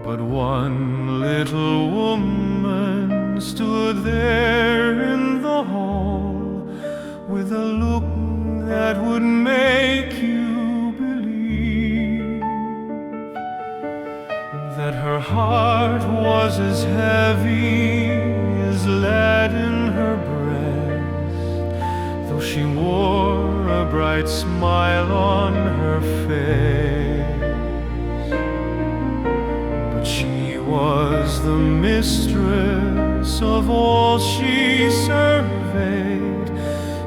But one little woman stood there in the hall with a look that would make you believe that her heart was as heavy as lead in her breast, though she wore a bright smile on her face. But she was the mistress of all she surveyed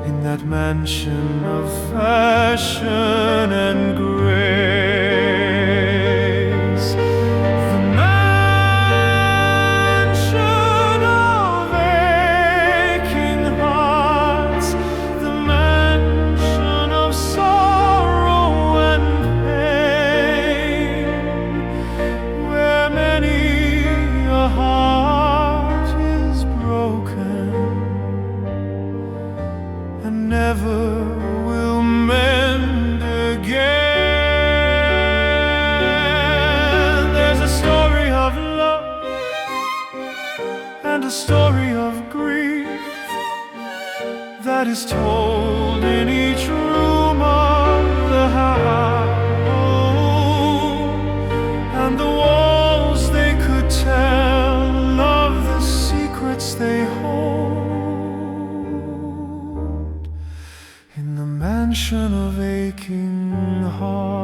in that mansion of fashion and grace. The mansion of aching hearts, the mansion of sorrow and pain, where many a heart is broken and never will mend again. There's a story of love and a story of grief that is told in each room of the house, and the walls they could tell of the secrets they hold in the mansion of aching hearts.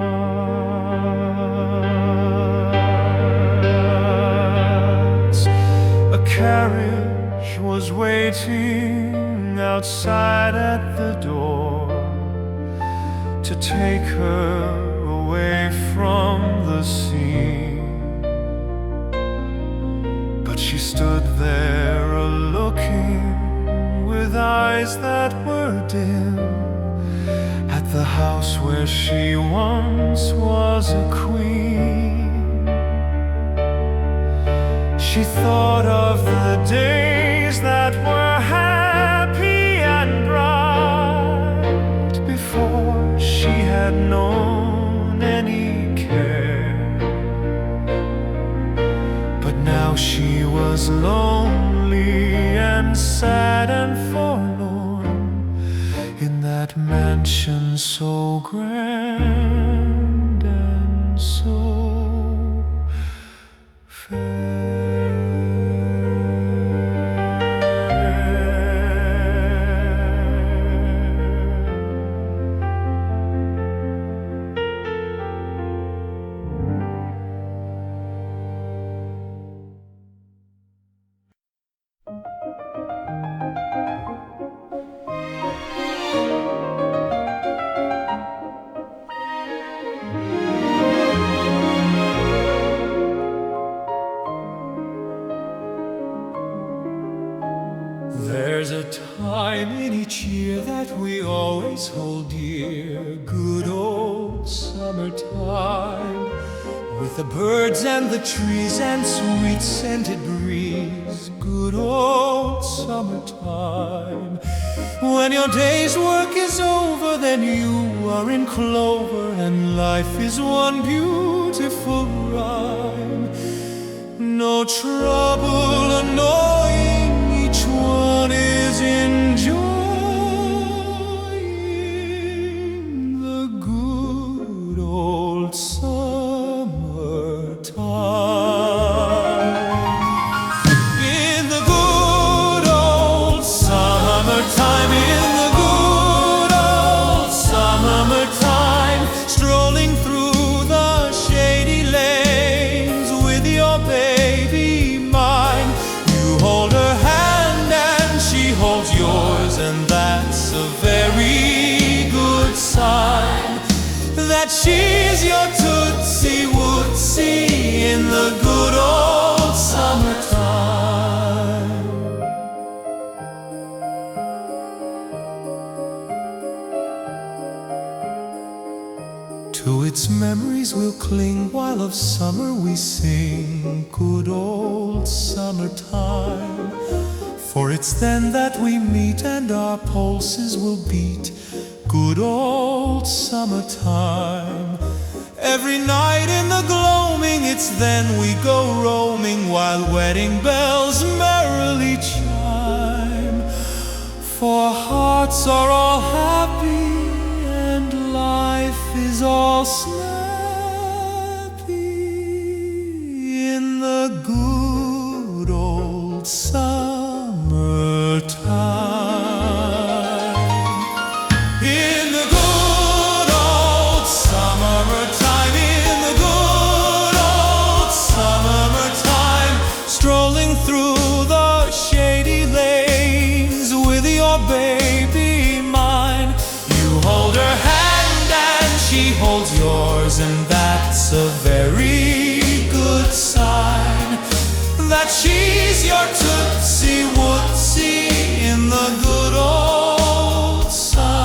A carriage was waiting outside at the door to take her away from the scene. But she stood there a-looking with eyes that were dim at the house where she once was a queen. She thought of the days that were happy and bright before she had known any care. But now she was lonely and sad and forlorn in that mansion so grand and so fair. There's a time in each year that we always hold dear, good old summertime, with the birds and the trees and sweet scented breeze, good old summertime. When your day's work is over, then you are in clover, and life is one beautiful rhyme. No trouble annoying, each one is enjoying the good old summertime. In the good old summertime, in the good old summertime, strolling through the shady lanes with your baby mine. You hold her hand and she holds yours, and that's a very good sign that she's your Tootsie Wootsie in the good old summertime. To its memories we'll cling while of summer we sing, good old summertime. For it's then that we meet and our pulses will beat, good old summertime. Every night in the gloaming It's then we go roaming while wedding bells merrily chime. For hearts are all happy and life is all snappy in the good old summertime. In the good old summertime, in the good old summertime, strolling through the shady lanes with your baby mine. You hold her hand and she holds yours, and that's a very good sign that she's your Tootsie Wootsie in the good old summertime.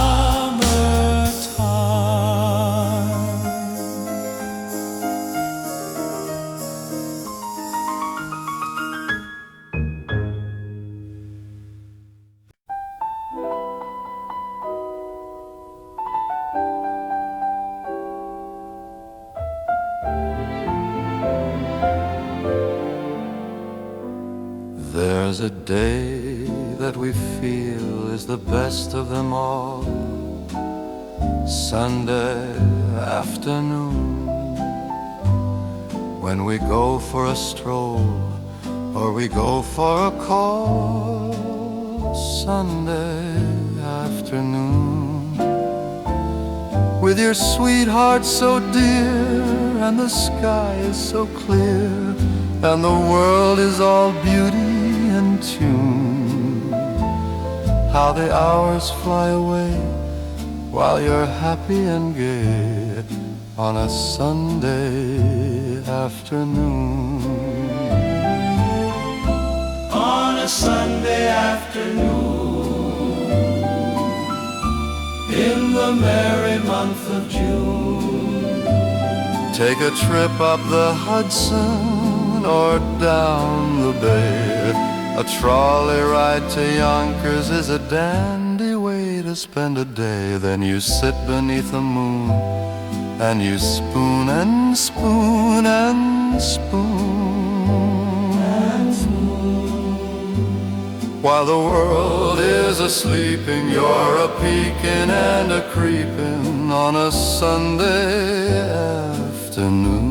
There's a day that we feel is the best of them all, Sunday afternoon, when we go for a stroll or we go for a call, Sunday afternoon, with your sweetheart so dear and the sky is so clear and the world is all beauty and tune. How the hours fly away while you're happy and gay on a Sunday afternoon. On a Sunday afternoon, in the merry month of June, take a trip up the Hudson or down the bay. A trolley ride to Yonkers is a dandy way to spend a day. Then you sit beneath the moon and you spoon and spoon and spoon and spoon. While the world is a-sleeping, you're a-peeking and a-creeping on a Sunday afternoon.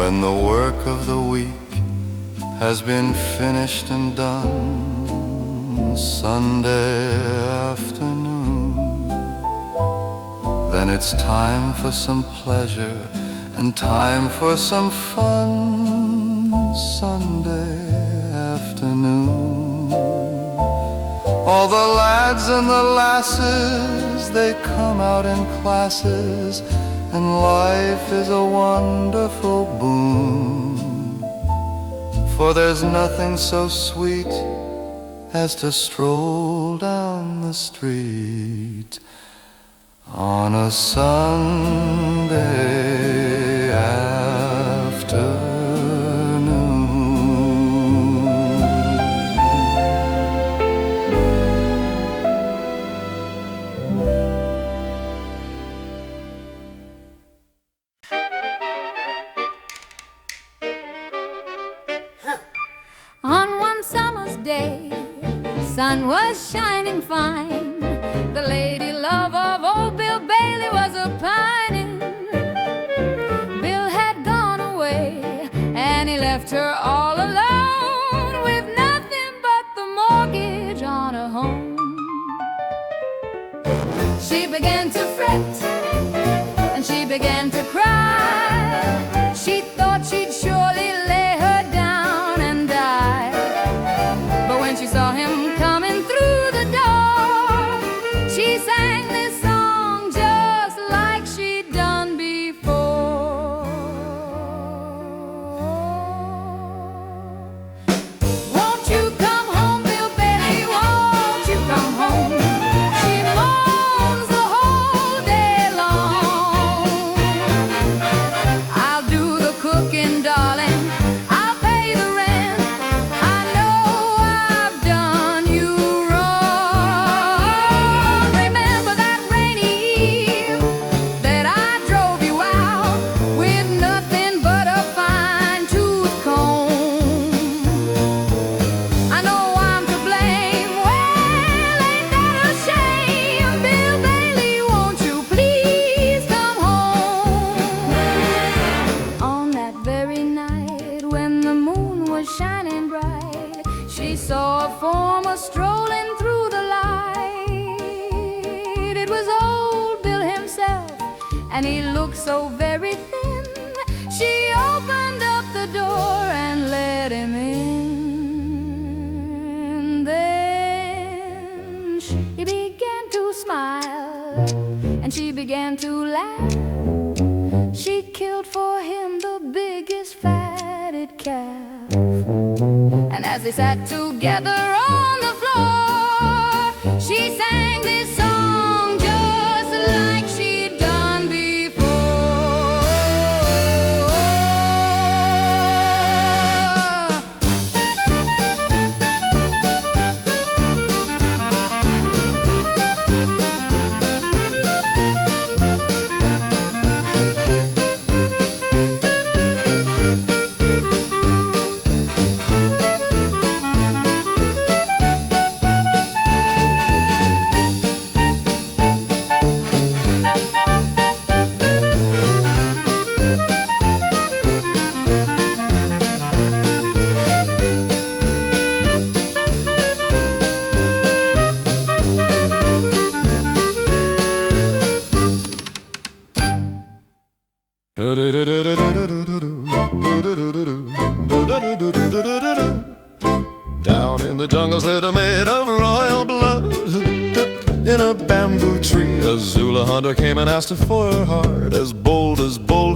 When the work of the week has been finished and done, Sunday afternoon, then it's time for some pleasure and time for some fun, Sunday afternoon. All the lads and the lasses, they come out in classes, and life is a wonderful boon. For there's nothing so sweet as to stroll down the street on a Sunday afternoon. On one summer's day, sun was shining fine. The lady love of old Bill Bailey was a-pining. Bill had gone away, and he left her all alone, with nothing but the mortgage on her home. She began to fret, and she began to cry. She thought she'd surely lay her down and die. But when she saw him coming through the door, she sang this song just like she'd done before. Won't you come home, Bill Bailey? Won't you come home? She moans the whole day long. I'll do the cooking, darling. I'll pay the rent. saw a form strolling through the light. It was old Bill himself, and he looked so very thin. She opened up the door and let him in. Then she began to smile, and she began to laugh. She killed for him the biggest fatted calf. And as they sat together on the floor, she sang this song just like she'd done before. Down in the jungles that are made of royal blood, in a bamboo tree, a Zulu hunter came and asked her for her heart, as bold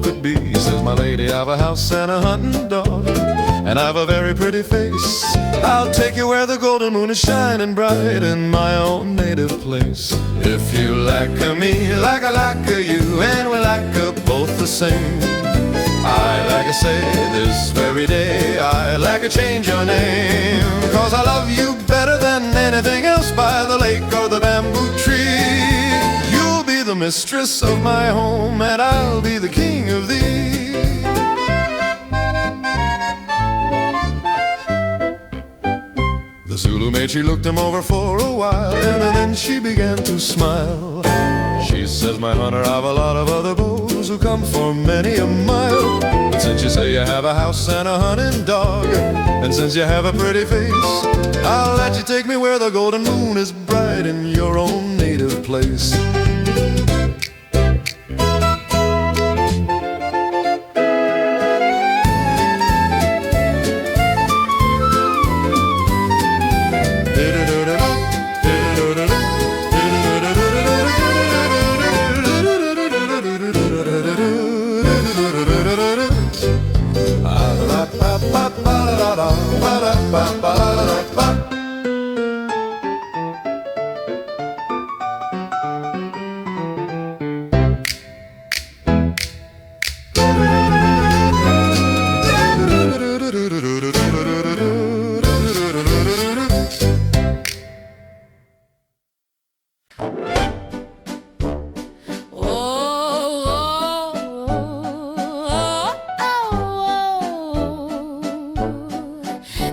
could be. Says, my lady, I've a house and a hunting dog, and I've a very pretty face. I'll take you where the golden moon is shining bright, in my own native place. If you like me like I like you, and we like both the same, I like to say this very day, I like to change your name. Cause I love you better than anything else by the lake or the bamboo tree. You'll be the mistress of my home, and I'll be the king of thee. The Zulu maid, she looked him over for a while, and then she began to smile. She says, my hunter, I've a lot of other beaux who come for many a mile. But since you say you have a house and a hunting dog, and since you have a pretty face, I'll let you take me where the golden moon is bright, in your own native place.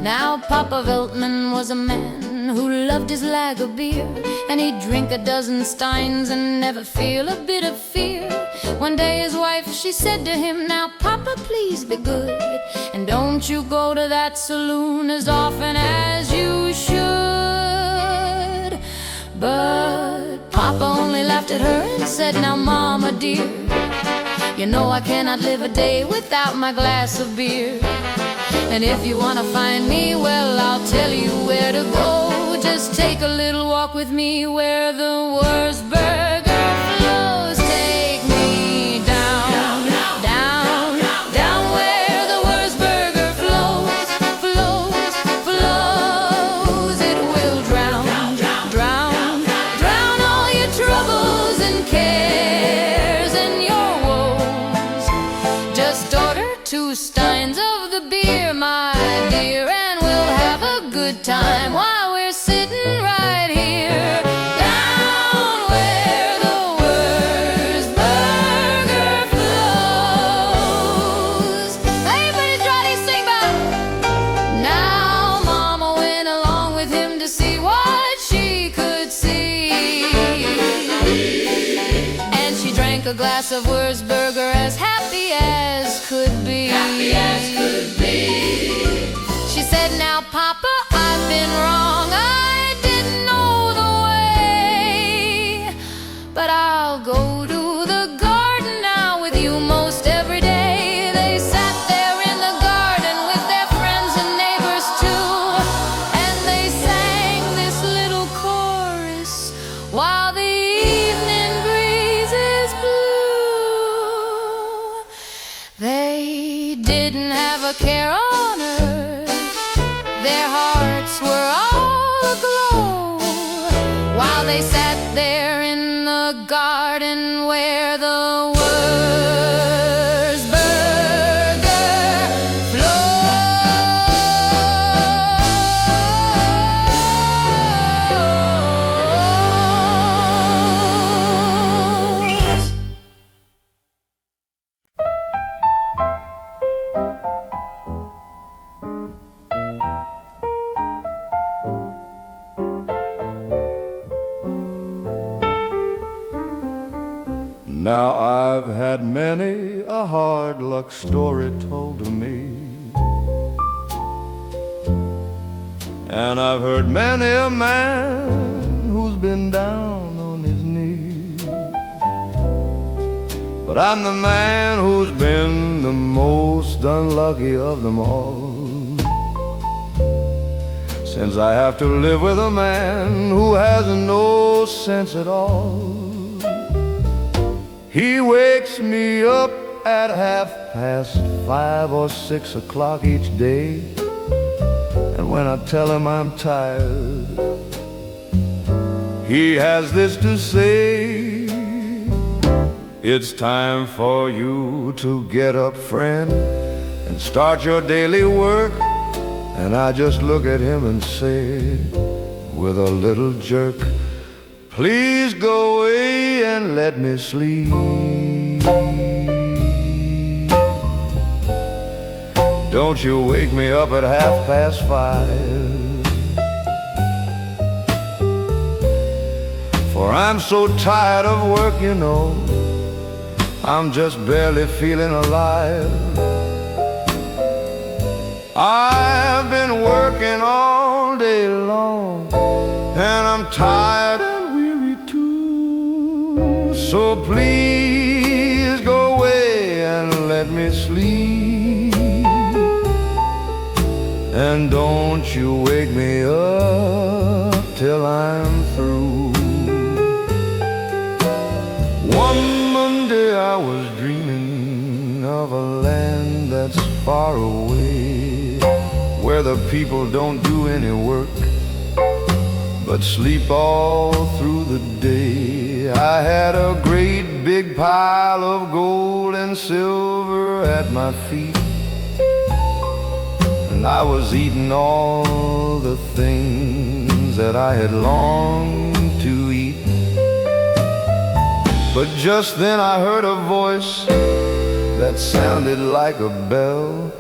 Now Papa Veltman was a man who loved his lager beer, and he'd drink a dozen steins and never feel a bit of fear. One day his wife, she said to him, now Papa, please be good, and don't you go to that saloon as often as you should. But Papa only laughed at her and said, now Mama dear, you know I cannot live a day without my glass of beer. And if you want to find me, well, I'll tell you where to go. Just take a little walk with me where the worst burger flows. Take me down, down, down where the worst burger flows, flows, flows. It will drown, drown, drown all your troubles and cares and your woes. Just order 2 steins of the beer, my dear, and we'll have a good time while we're sitting right here, down where the worst burger flows. Everybody try to sing back. Now Mama went along with him to see what she could see, and she drank a glass of Wurzburger as happy as could be. Happy as could be. She said, now Papa, I've been while they sat there in the garden where the worst burger flows. Now I've had many a hard luck story told to me, and I've heard many a man who's been down on his knees. But I'm the man who's been the most unlucky of them all, since I have to live with a man who has no sense at all. He wakes me up at 5:30 or 6 o'clock each day, and when I tell him I'm tired, he has this to say: it's time for you to get up, friend, and start your daily work. And I just look at him and say, with a little jerk, please go away and let me sleep. Don't you wake me up at 5:30, for I'm so tired of work, you know, I'm just barely feeling alive. I've been working all day long, and I'm tired and weary too. So please go away and let me sleep, and don't you wake me up till I'm through. One Monday I was dreaming of a land that's far away, where the people don't do any work but sleep all through the day. I had a great big pile of gold and silver at my feet, and I was eating all the things that I had longed to eat. But just then I heard a voice that sounded like a bell,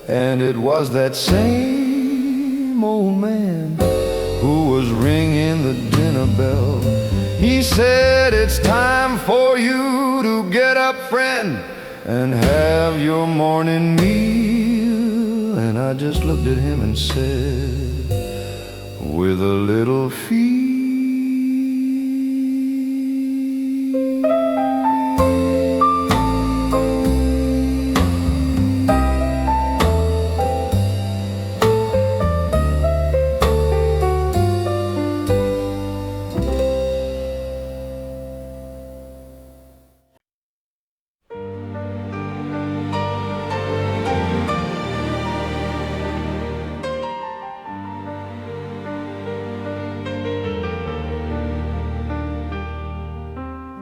and it was that same old man who was ringing the dinner bell. He said, it's time for you to get up, friend, and have your morning meal. And I just looked at him and said, with a little fear,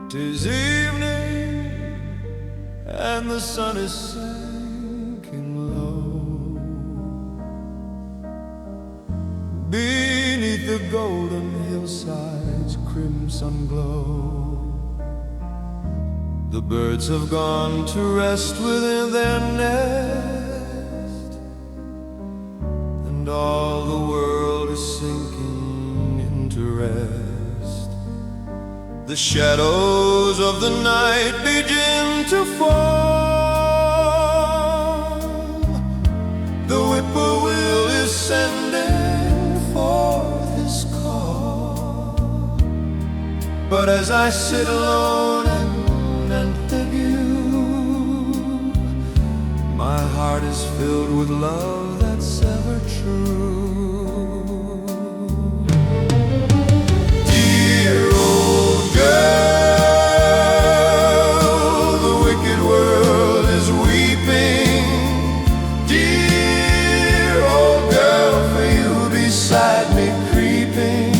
"'Tis evening and the sun is sinking low beneath the golden hillside's crimson glow. The birds have gone to rest within their nest, and all the world is sinking into rest. The shadows of the night begin to fall. The whippoorwill is sending forth his call. But as I sit alone and think you, my heart is filled with love that's ever true. Dear old girl, the wicked world is weeping. Dear old girl, for you beside me creeping.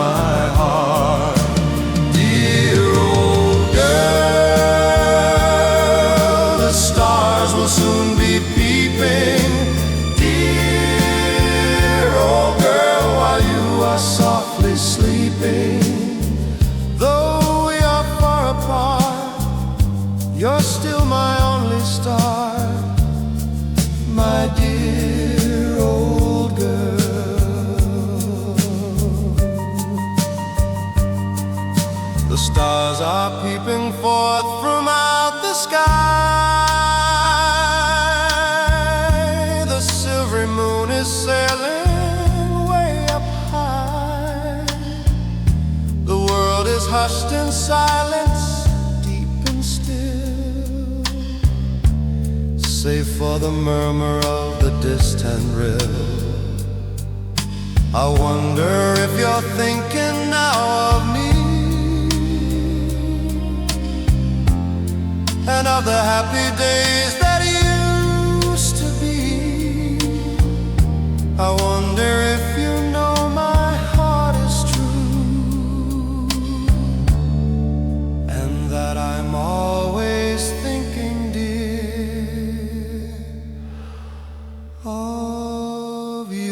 my heart. Dear old girl, the stars will soon be peeping. Dear old girl, while you are softly sleeping. Though we are far apart, you're still my only star, my dear old girl. The stars are peeping forth from out the sky. The silvery moon is sailing way up high. The world is hushed in silence, deep and still, save for the murmur of the distant rill. I wonder if you're thinking now of me and of the happy days that used to be. I wonder if you know my heart is true, and that I'm always thinking, dear, of you.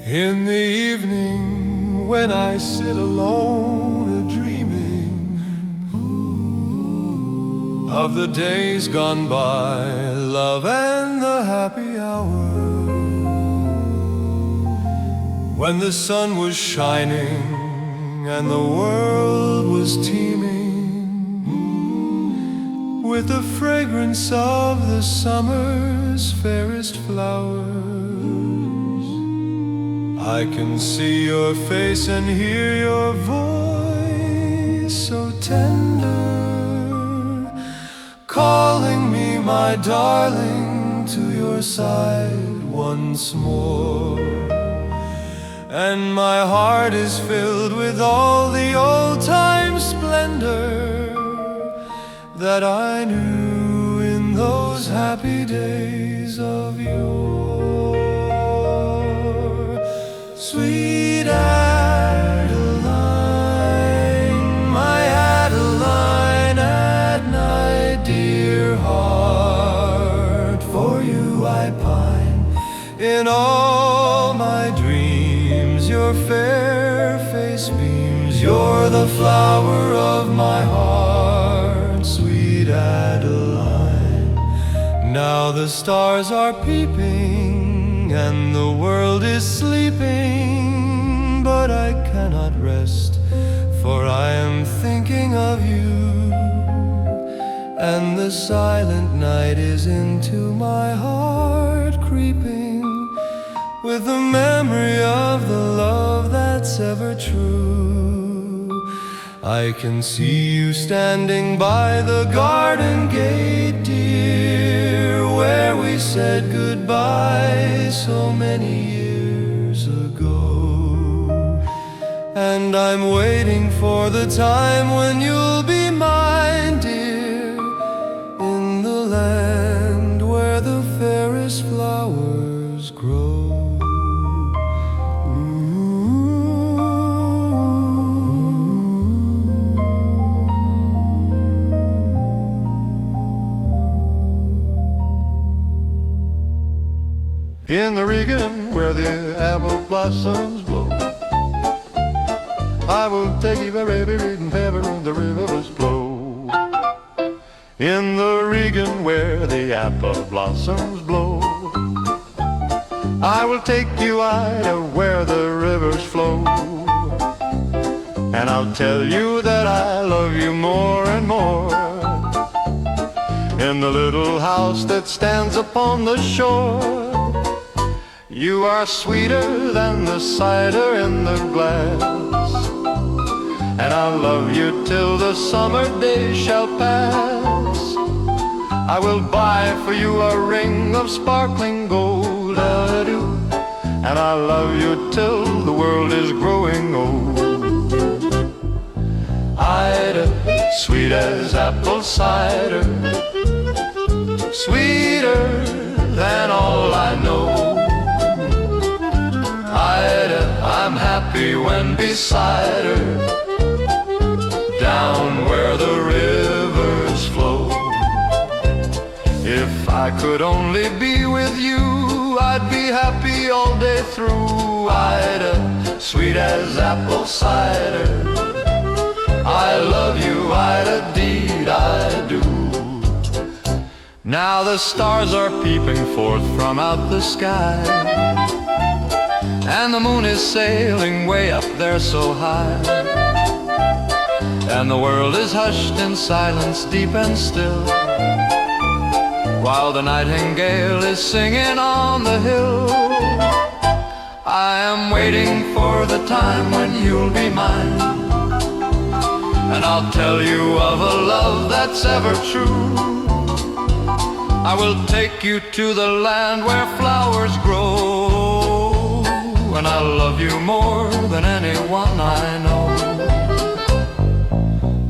In the evening, when I sit alone a-dreaming of the days gone by, love and the happy hour, when the sun was shining and the world was teeming with the fragrance of the summer's fairest flowers. I can see your face and hear your voice so tender, calling me, my darling, to your side once more. And my heart is filled with all the old-time splendor that I knew in those happy days of yore. Sweet Adeline, my Adeline at night, dear heart, for you I pine. In all my dreams, your fair face beams. You're the flower of my heart, sweet Adeline. Now the stars are peeping and the world is sleeping, but I cannot rest, for I am thinking of you, and the silent night is into my heart creeping, with the memory of the love that's ever true. I can see you standing by the garden gate, dear, where we said goodbye so many years ago. And I'm waiting for the time when you'll be mine, dear, in the land where the fairest flowers grow. In the Regan where the apple blossoms blow, I will take you wherever in heaven the rivers flow. In the Regan where the apple blossoms blow, I will take you out of where the rivers flow. And I'll tell you that I love you more and more. in the little house that stands upon the shore. You are sweeter than the cider in the glass, and I'll love you till the summer days shall pass. I will buy for you a ring of sparkling gold, and I'll love you till the world is growing old. Ida, sweet as apple cider, sweeter than all I know. Ida, I'm happy when beside her, down where the rivers flow. If I could only be with you, I'd be happy all day through. Ida, sweet as apple cider, I love you, Ida, deed I do. Now the stars are peeping forth from out the sky, and the moon is sailing way up there so high, and the world is hushed in silence deep and still, while the nightingale is singing on the hill. I am waiting for the time when you'll be mine, and I'll tell you of a love that's ever true. I will take you to the land where flowers grow, and I'll love you more than anyone I know.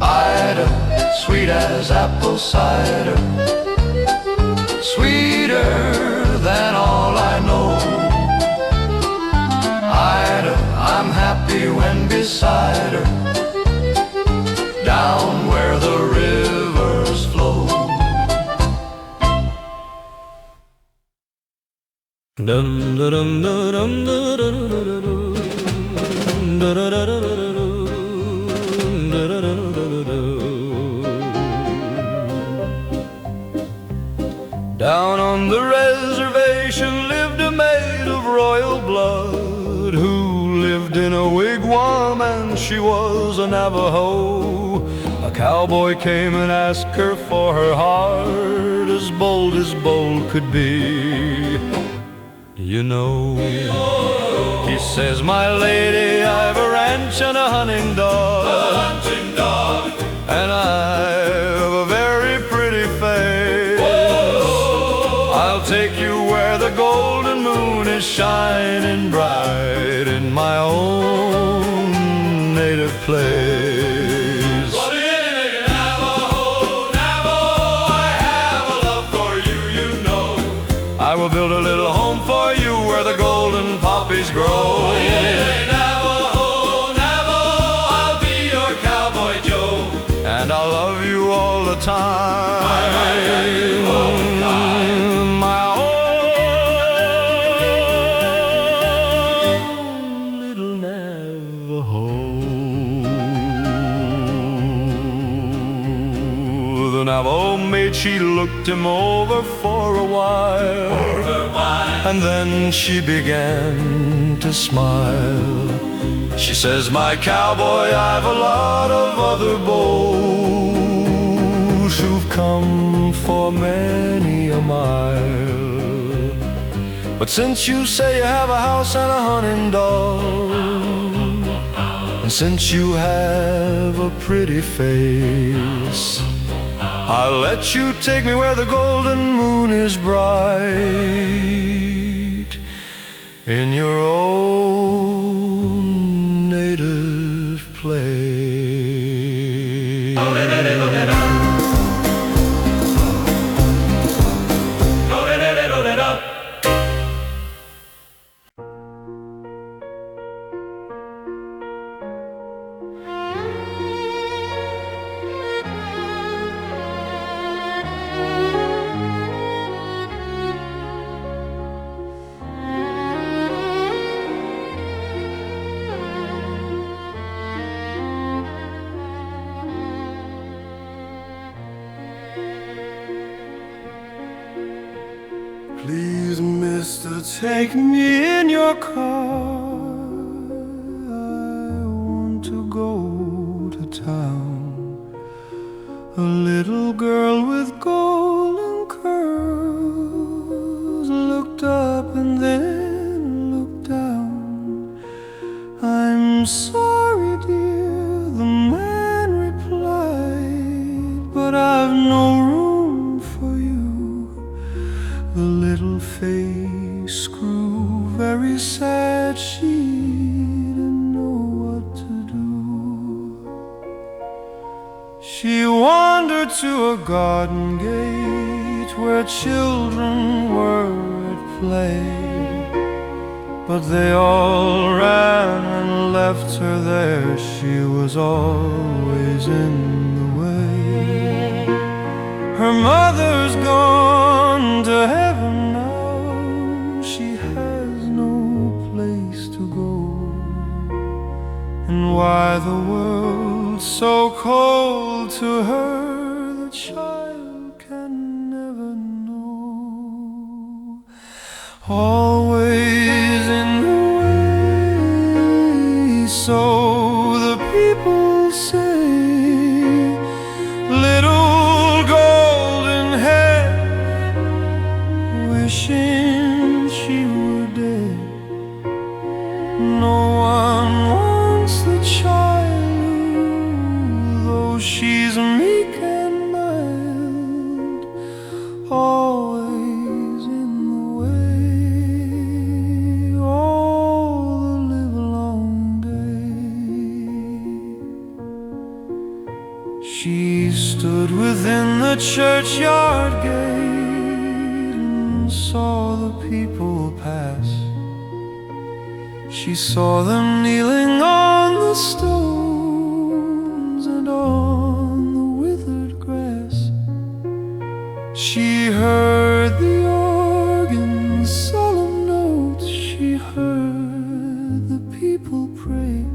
Ida, sweet as apple cider, sweeter than all I know. Ida, I'm happy when beside her, down where the rivers flow. Dum dum dum dum Down on the reservation lived a maid of royal blood, who lived in a wigwam and she was a Navajo. A cowboy came and asked her for her heart, as bold could be. You know, he says, my lady, I've a ranch and a hunting dog, and I've a very pretty face. I'll take you where the golden moon is shining bright, in my own native place. I will build a little home for you where the golden poppies grow. Oh, yeah, Navajo, Navajo, I'll be your cowboy Joe, and I'll love you all the time. My own little Navajo. The Navajo maid, she looked him over for a while, and then she began to smile. She says, my cowboy, I've a lot of other beaux who've come for many a mile, but since you say you have a house and a hunting dog, and since you have a pretty face, I'll let you take me where the golden moon is bright, in your own native place. Please, mister, take me in your car. I want to go to town. A little girl with gold I'm sorry, dear, the man replied, but I've no room for you. The little face grew very sad. She didn't know what to do. She wandered to a garden gate where children were at play, but they all ran and left her there. She was always in the way. Her mother's gone to heaven now. She has no place to go. And why the world's so cold to her, the child can never know. Always in the way, so the people say. Little golden head, wishing she were dead. No one wants the child, though she's meek and mild. Always in the way, all the livelong day. She stood within the churchyard gate and saw the people pass. She saw them kneeling on the stones and on the withered grass. She heard the organ's solemn notes. She heard the people pray,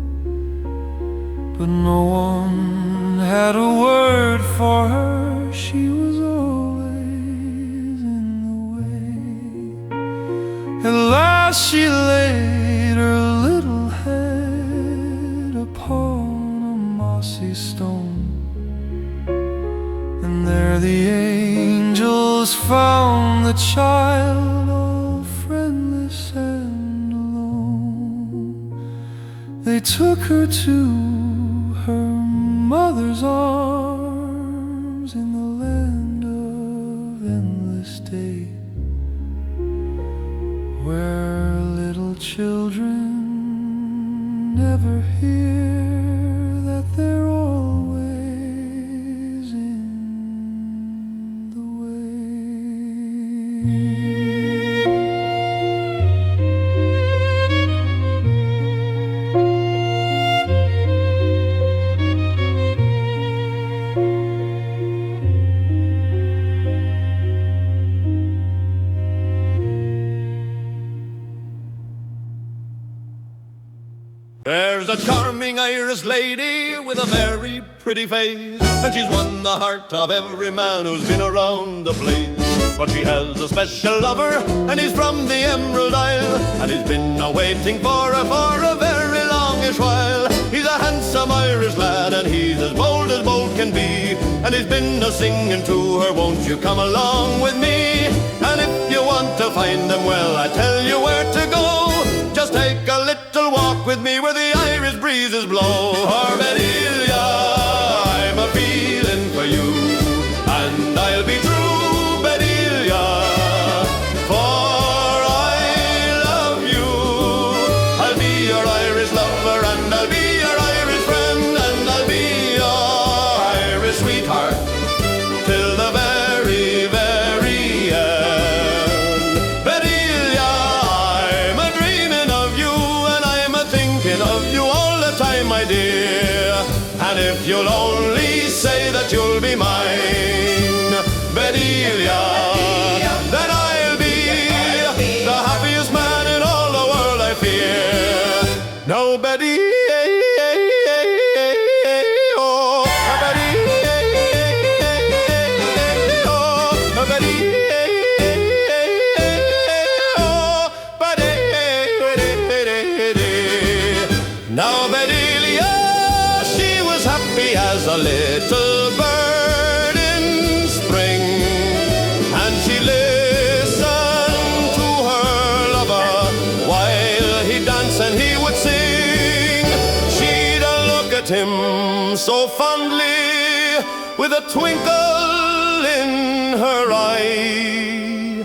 but no one had a word for her. She was always in the way. At last she laid her little head upon a mossy stone, and there the angels found the child all friendless and alone. They took her to her mother's arms in the land of endless day, where little children never hear that they're always in the way. There's a charming Irish lady with a very pretty face, and she's won the heart of every man who's been around the place. But she has a special lover, and he's from the Emerald Isle, and he's been awaiting for her for a very longish while. He's a handsome Irish lad, and he's as bold can be, and he's been a-singing to her, won't you come along with me? And if you want to find him, well, I tell you where to go. Just take a little walk with me where the Irish breezes blow. Arbedelia, I'm a feeling for you, and I'll be true, Bedelia, for I love you. I'll be your Irish lover, and I'll be your Irish friend, and I'll be your Irish sweetheart till the very, very end. Bedelia, I'm a dreaming of you, and I'm a thinking of you all the time, my dear. And if you'll only say that you'll be mine, Bedelia, then I'll be the happiest man in all the world, I fear. Now, Betty, oh, Betty, oh, Betty, oh, Betty. Now, Bedelia, she was happy as a little bird in spring, and she listened to her lover while he danced and he would sing. him so fondly, with a twinkle in her eye.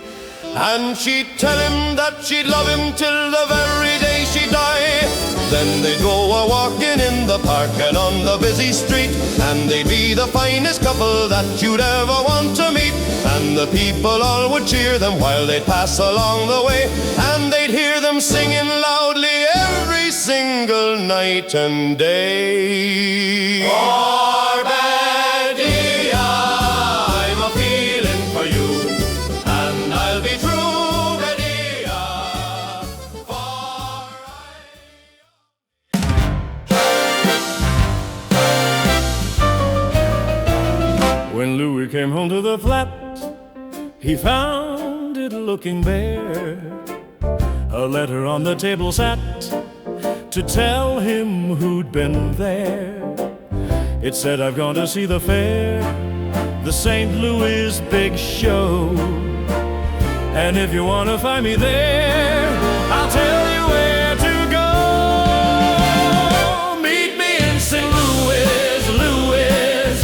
And she'd tell him that she'd love him till the very day she died. Then they'd go a-walking in the park and on the busy street, and they'd be the finest couple that you'd ever want to meet. And the people all would cheer them while they'd pass along the way, and they'd hear them singing loudly every single night and day. Betty, I'm a-feeling for you, and I'll be true, Betty, for When Louis came home to the flat, he found it looking bare. A letter on the table sat to tell him who'd been there. It said, I've gone to see the fair, the St. Louis big show. And if you want to find me there, I'll tell you where to go. Meet me in St. Louis, Louis.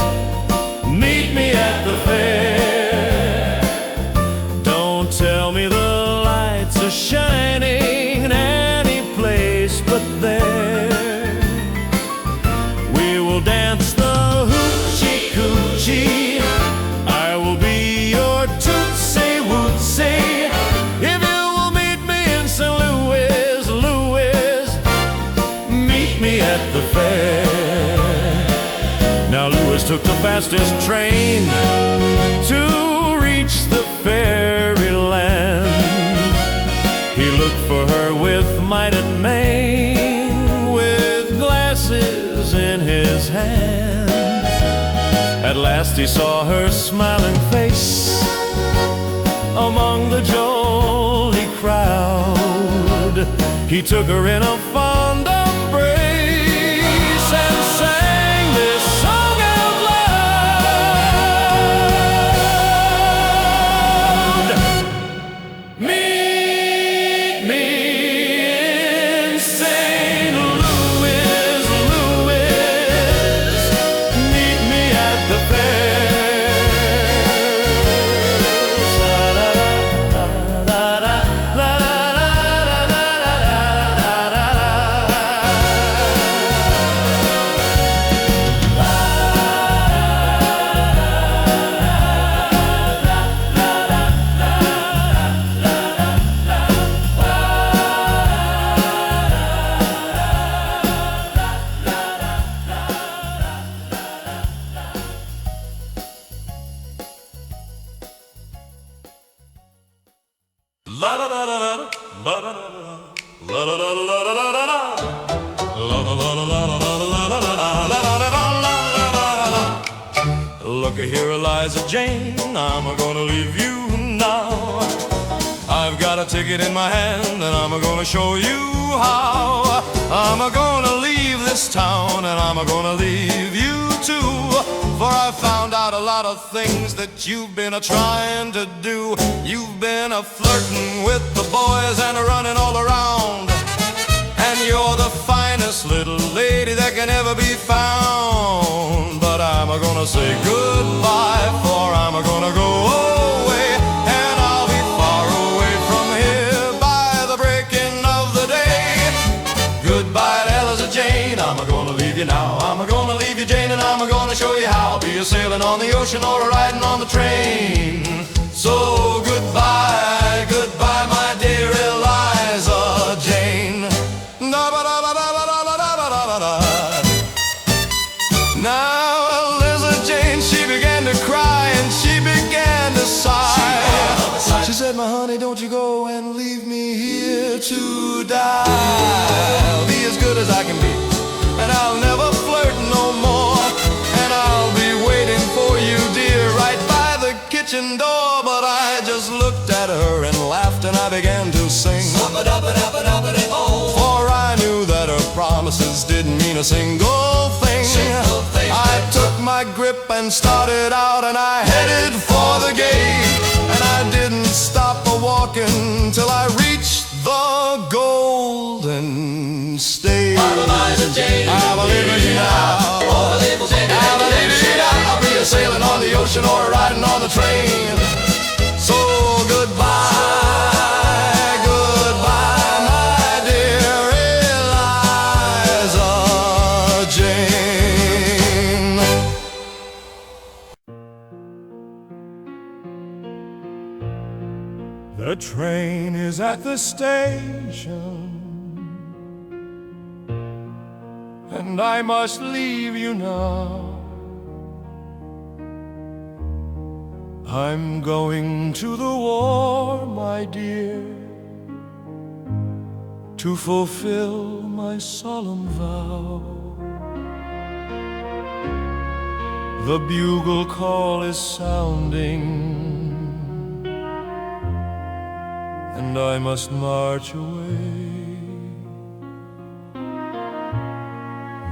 Meet me at the fair. Don't tell me the lights are shining in any place but there. We will dance the hoochie coochie. I will be your tootsie wootsie. If you will meet me in St. Louis, Louis, meet me at the fair. Now Louis took the fastest train to reach the fairyland. He looked for her with might and main, with glasses in his hand. At last he saw her smiling face among the jolly crowd. He took her in a fond embrace and sang this song out loud. Meet me in St. Louis, Louis. Meet me at the fair. Look here, Eliza Jane, I'm gonna leave you now. I've got a ticket in my hand and I'm gonna show you how. I'm gonna leave this town and I'm gonna leave you too. For I found out a lot of things that you've been a-trying to do. You've been a-flirting with the boys and a-running all around. And you're the finest little lady that can ever be found. But I'm gonna say goodbye, for I'm gonna go away. And I'll be far away from here by the breaking of the day. Goodbye to Eliza Jane, I'm gonna leave you now. I'm gonna leave you, Jane, and I'm gonna show you how. Be a sailing on the ocean or a riding on the train. So goodbye, goodbye, my dear Eliza Jane. Now Eliza Jane, she began to cry and she began to sigh. She said, my honey, don't you go and leave me here to die. I'll be as good as I can be, and I'll never flirt no more. And I'll be waiting for you, dear, right by the kitchen door. But I just looked at her and laughed and I began to sing. For I knew that her promises didn't mean a single thing. I took my grip and started out and I headed for the gate. And I didn't stop a-walking till I reached the Golden State. I believe it now. train is at the station, and I must leave you now. I'm going to the war, my dear, to fulfill my solemn vow. The bugle call is sounding, and I must march away.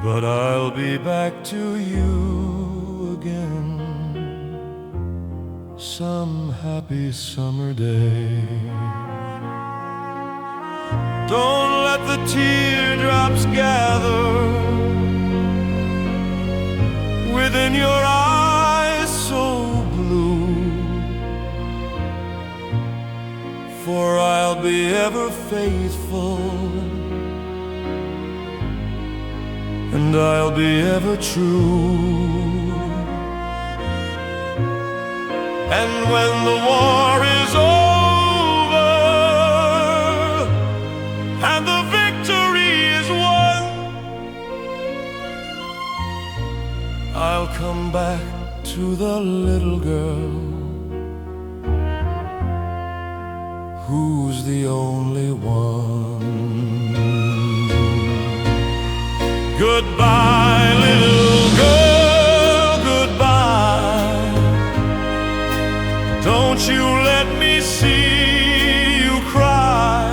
But I'll be back to you again some happy summer day. Don't let the teardrops gather within your eyes so blue, for I'll be ever faithful, and I'll be ever true. And when the war is over and the victory is won, I'll come back to the little girl who's the only one. Goodbye, little girl, goodbye. Don't you let me see you cry,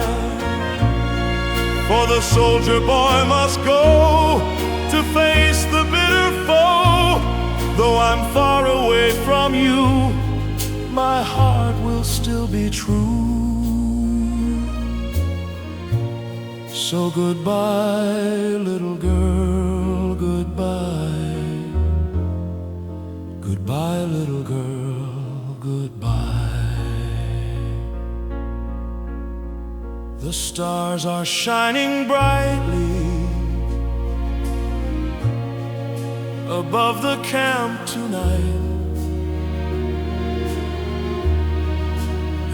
for the soldier boy must go to face the bitter foe. Though I'm far away from you, my heart will still be true. So goodbye, little girl, goodbye. Goodbye, little girl, goodbye. The stars are shining brightly above the camp tonight,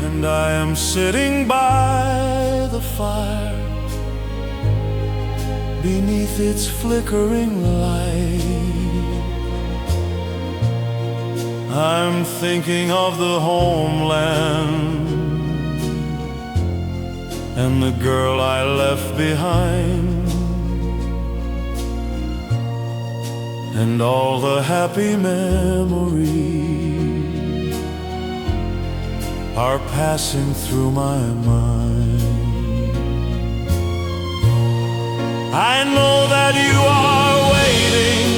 and I am sitting by the fire beneath its flickering light. I'm thinking of the homeland and the girl I left behind, and all the happy memories are passing through my mind. I know that you are waiting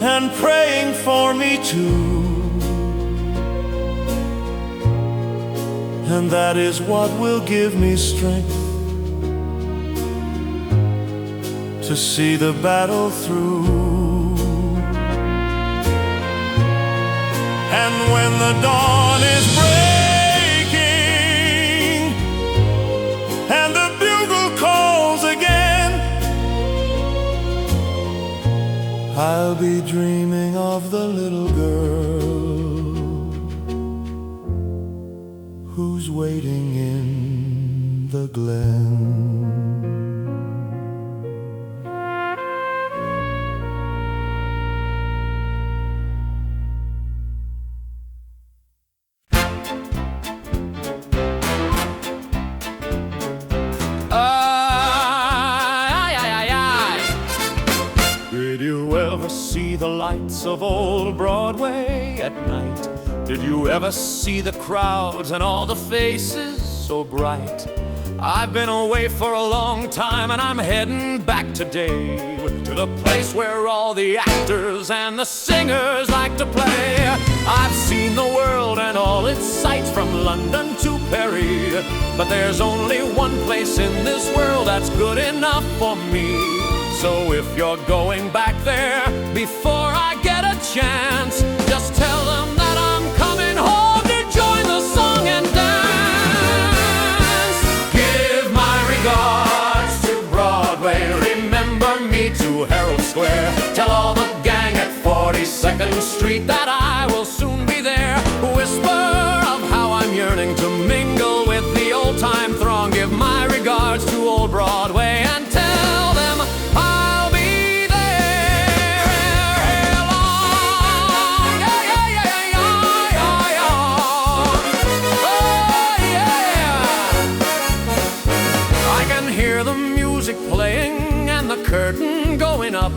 and praying for me too, and that is what will give me strength to see the battle through. And when the dawn is breaking and the bugle calls again, I'll be dreaming of the little girl who's waiting in the glen. Did you ever see the lights of old Broadway at night? Did you ever see the crowds and all the faces so bright? I've been away for a long time, and I'm heading back today to the place where all the actors and the singers like to play. I've seen the world and all its sights from London to Paris, but there's only one place in this world that's good enough for me. So if you're going back there before I get a chance, just tell them that I'm coming home to join the song and dance. Give my regards to Broadway, remember me to Herald Square. Tell all the gang at 42nd Street that I will soon be there. Whisper music playing and the curtain going up.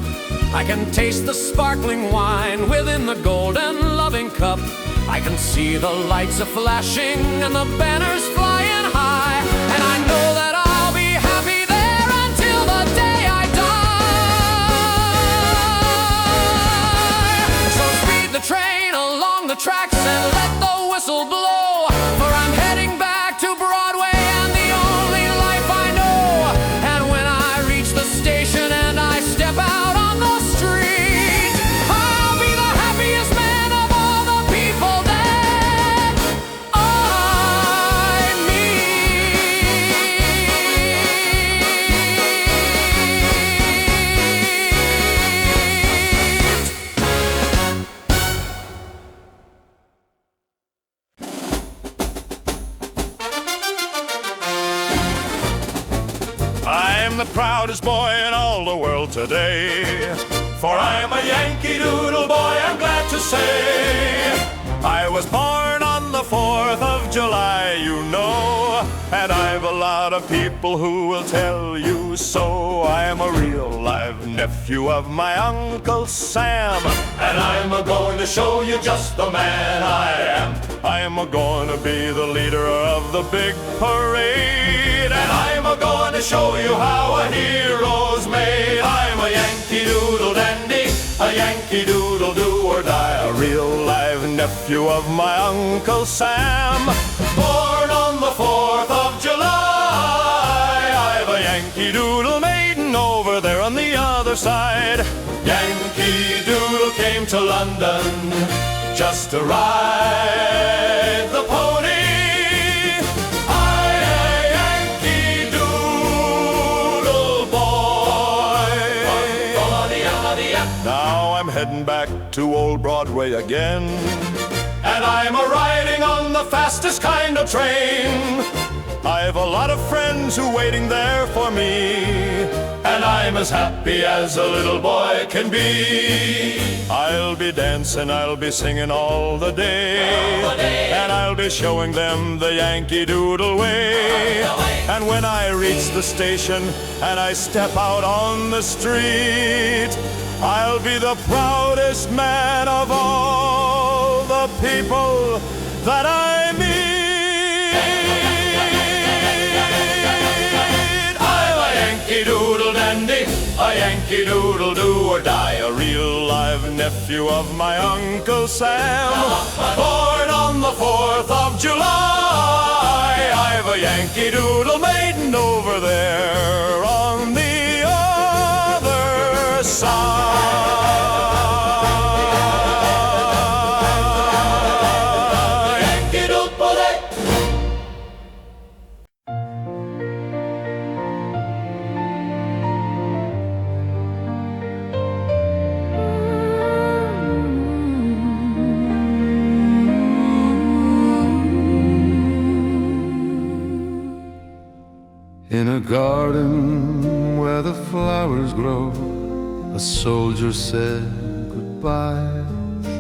I can taste the sparkling wine within the golden loving cup. I can see the lights a-flashing and the banners flying high, and I know that I'll be happy there until the day I die. So speed the train along the tracks and let the whistle blow, for I'm heading back to Broadway and the only life I know. And when I reach the station and I step out on the street, I'll be the happiest man of all the people that I I'm the proudest boy in all the world today, for I'm a Yankee Doodle boy, I'm glad to say. I was born on the 4th of July, you know, and I've a lot of people who will tell you so. I'm a real live nephew of my Uncle Sam, and I'm a-going to show you just the man I am. I'm a-going to be the leader of the big parade, and I'm a-going to show you how a hero's made. I'm a Yankee Doodle dandy, a Yankee Doodle do or die, a real live nephew of my Uncle Sam. Born on the 4th of July, I've a Yankee Doodle maiden over there on the other side. Yankee Doodle came to London just to ride the pony. Now I'm heading back to old Broadway again, and I'm a-riding on the fastest kind of train. I've a lot of friends who waiting there for me, and I'm as happy as a little boy can be. I'll be dancing, I'll be singing all the day, and I'll be showing them the Yankee Doodle way. And when I reach the station and I step out on the street, I'll be the proudest man of all the people that I meet. I'm a Yankee Doodle dandy, a Yankee Doodle do or die, a real live nephew of my Uncle Sam. Born on the 4th of July, I've a Yankee Doodle maiden over there on the other side. In a garden where the flowers grow, a soldier said goodbye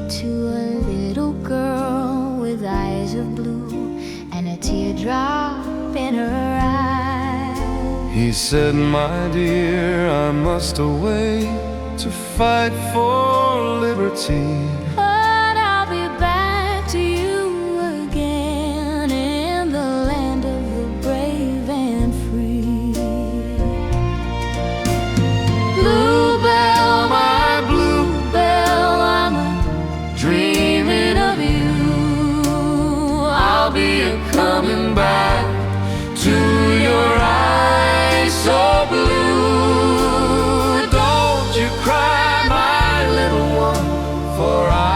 to a little girl with eyes of blue and a teardrop in her eye. He said, my dear, I must away to fight for liberty. But I'll be back to you again in the land of the brave and free. Bluebell, my bluebell, I'm dreaming of you. I'll be coming back to your eyes so blue. Don't you cry, my little one, for I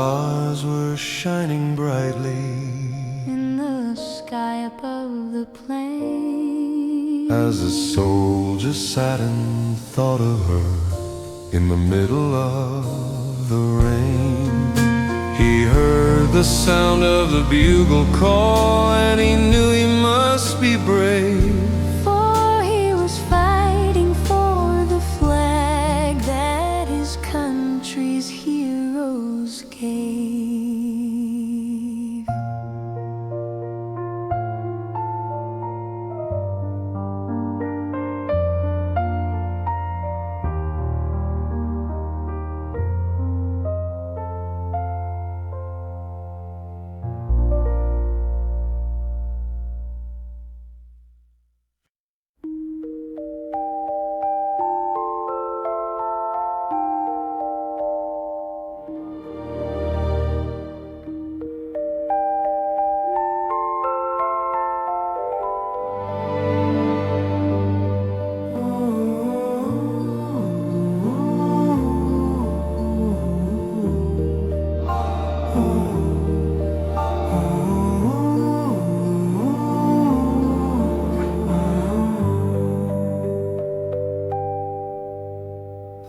stars were shining brightly in the sky above the plain. as the soldier sat and thought of her in the middle of the rain. He heard the sound of the bugle call, and he knew he must be brave. For he was fighting for the flag that his country's heroes gave.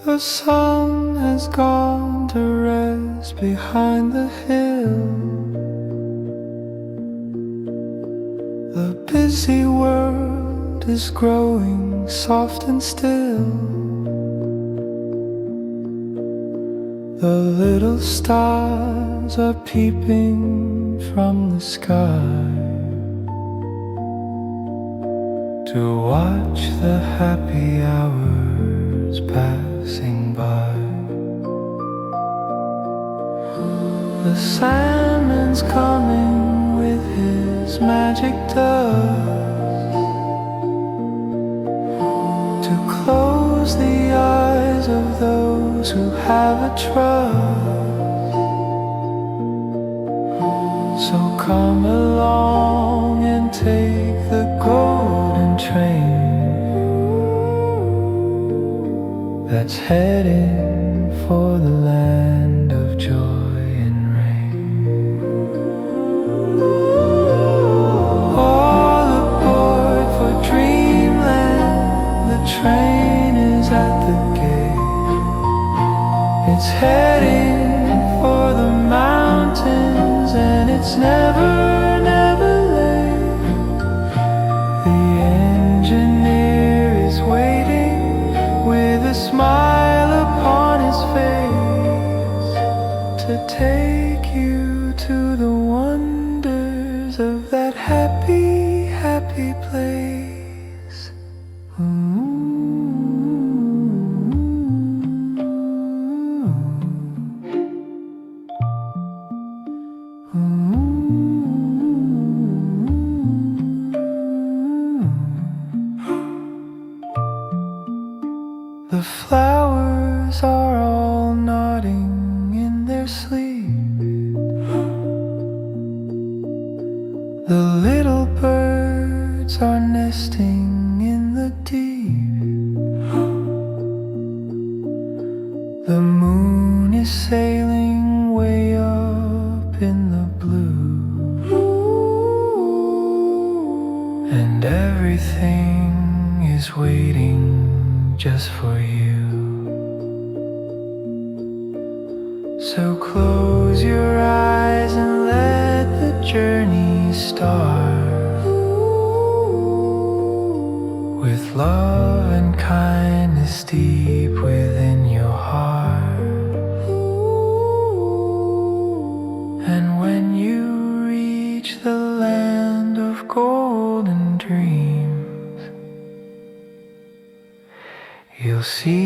The sun has gone to rest behind the hill. The busy world is growing soft and still. The little stars are peeping from the sky to watch the happy hours passing by. The Sandman's coming with his magic dust to close the eyes of those who have a trust. So come along and take the golden train that's heading for the land of joy and rain. All aboard for dreamland, the train is at the gate. It's heading for the mountains, and it's never, never late. The engineer is waiting with a smile upon his face to take you to the wonders of that happy, happy place. The flowers are all nodding in their sleep. The little birds are nesting in the deep. The moon is sailing way up in the blue, and everything is waiting just for you. So close your eyes and let the journey start, with love and kindness deep within your heart. And when you reach the land of golden dreams, you'll see